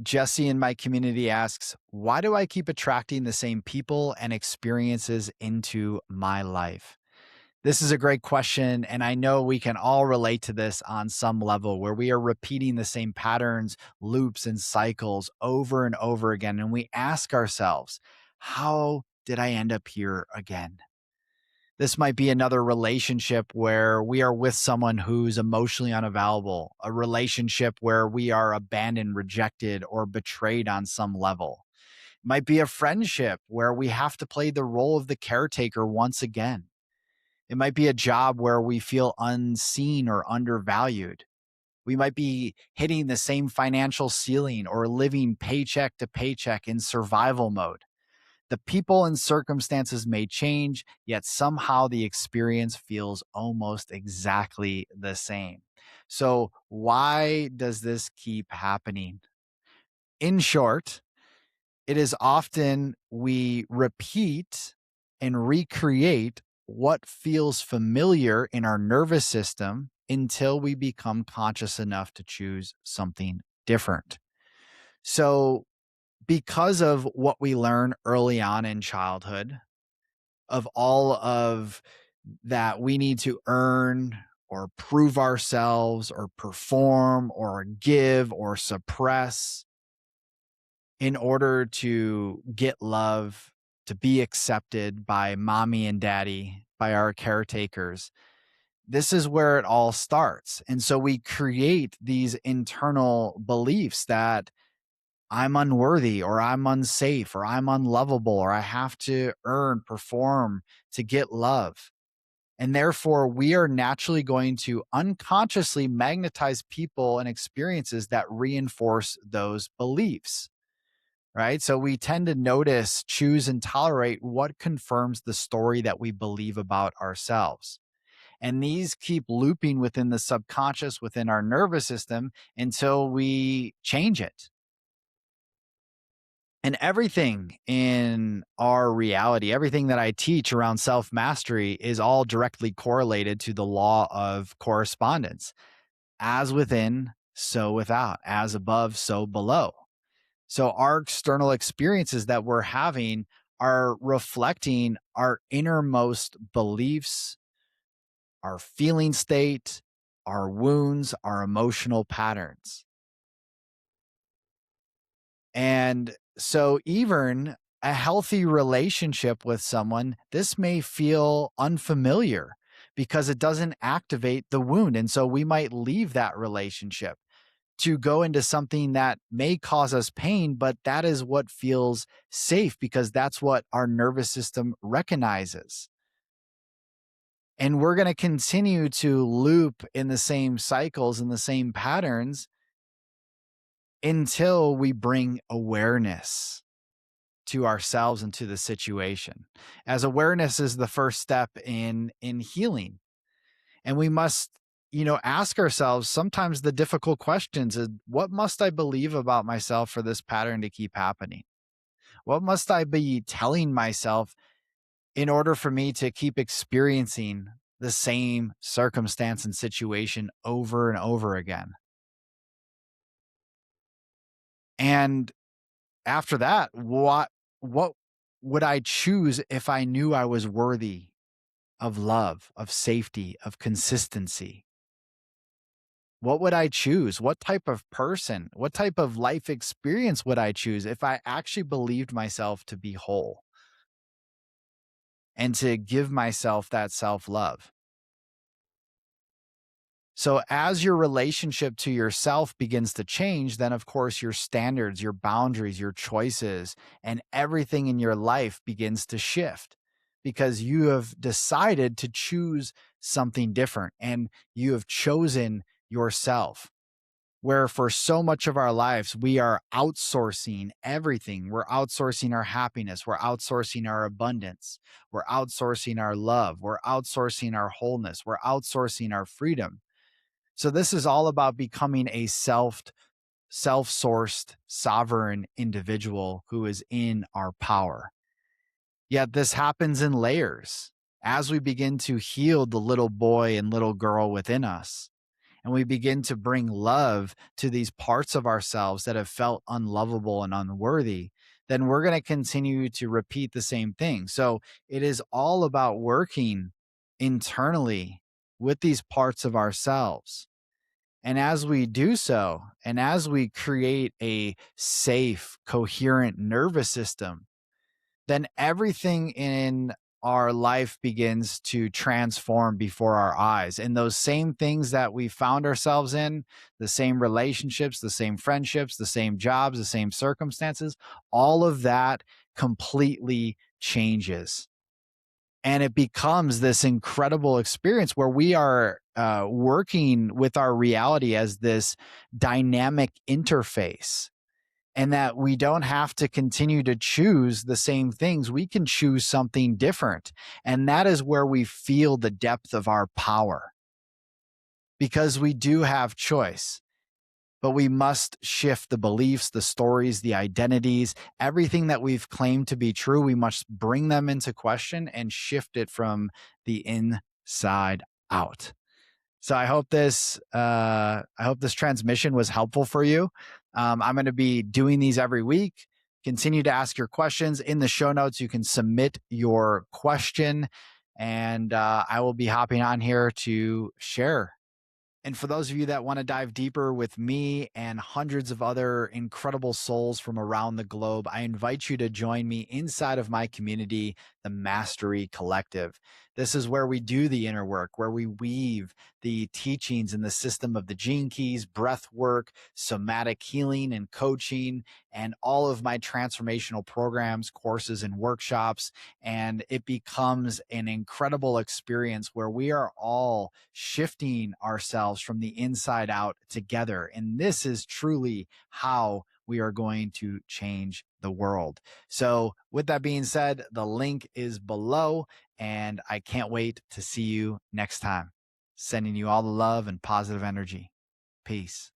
Jesse in my community asks, why do I keep attracting the same people and experiences into my life? This is a great question. And I know we can all relate to this on some level where we are repeating the same patterns, loops, and cycles over and over again. And we ask ourselves, how did I end up here again? This might be another relationship where we are with someone who's emotionally unavailable, a relationship where we are abandoned, rejected, or betrayed on some level. It might be a friendship where we have to play the role of the caretaker once again. It might be a job where we feel unseen or undervalued. We might be hitting the same financial ceiling or living paycheck to paycheck in survival mode. The people and circumstances may change, yet somehow the experience feels almost exactly the same. So, why does this keep happening? In short, it is often we repeat and recreate what feels familiar in our nervous system until we become conscious enough to choose something different. So, because of what we learn early on in childhood, of all of that we need to earn or prove ourselves or perform or give or suppress in order to get love, to be accepted by mommy and daddy, by our caretakers. This is where it all starts. And so we create these internal beliefs that I'm unworthy or I'm unsafe or I'm unlovable or I have to earn, perform to get love. And therefore, we are naturally going to unconsciously magnetize people and experiences that reinforce those beliefs, right? So we tend to notice, choose, and tolerate what confirms the story that we believe about ourselves. And these keep looping within the subconscious, within our nervous system until we change it. And everything in our reality, everything that I teach around self mastery is all directly correlated to the law of correspondence, as within, so without, as above, so below. So our external experiences that we're having are reflecting our innermost beliefs, our feeling state, our wounds, our emotional patterns. And so, even a healthy relationship with someone, this may feel unfamiliar because it doesn't activate the wound. And so, we might leave that relationship to go into something that may cause us pain, but that is what feels safe because that's what our nervous system recognizes. And we're going to continue to loop in the same cycles and the same patterns until we bring awareness to ourselves and to the situation, as awareness is the first step in healing. And we must, ask ourselves sometimes the difficult questions is, what must I believe about myself for this pattern to keep happening? What must I be telling myself in order for me to keep experiencing the same circumstance and situation over and over again? And after that, what would I choose if I knew I was worthy of love, of safety, of consistency? What would I choose? What type of person, what type of life experience would I choose if I actually believed myself to be whole and to give myself that self love? So, as your relationship to yourself begins to change, then of course your standards, your boundaries, your choices, and everything in your life begins to shift because you have decided to choose something different and you have chosen yourself. Where for so much of our lives, we are outsourcing everything. We're outsourcing our happiness. We're outsourcing our abundance. We're outsourcing our love. We're outsourcing our wholeness. We're outsourcing our freedom. So this is all about becoming a self-sourced, sovereign individual who is in our power. Yet this happens in layers as we begin to heal the little boy and little girl within us. and we begin to bring love to these parts of ourselves that have felt unlovable and unworthy, then we're going to continue to repeat the same thing. So it is all about working internally with these parts of ourselves. And as we do so, and as we create a safe, coherent nervous system, then everything in our life begins to transform before our eyes. And those same things that we found ourselves in, the same relationships, the same friendships, the same jobs, the same circumstances, all of that completely changes. And it becomes this incredible experience where we are working with our reality as this dynamic interface, and that we don't have to continue to choose the same things. We can choose something different. And that is where we feel the depth of our power, because we do have choice. But we must shift the beliefs, the stories, the identities, everything that we've claimed to be true. We must bring them into question and shift it from the inside out. So I hope this transmission was helpful for you. I'm going to be doing these every week. Continue to ask your questions in the show notes. You can submit your question, and I will be hopping on here to share. And for those of you that want to dive deeper with me and hundreds of other incredible souls from around the globe, I invite you to join me inside of my community, the Mastery Collective. This is where we do the inner work, where we weave the teachings in the system of the gene keys, breath work, somatic healing and coaching, and all of my transformational programs, courses, and workshops. And it becomes an incredible experience where we are all shifting ourselves from the inside out together. And this is truly how we are going to change the world. So, with that being said, the link is below, and I can't wait to see you next time. Sending you all the love and positive energy. Peace.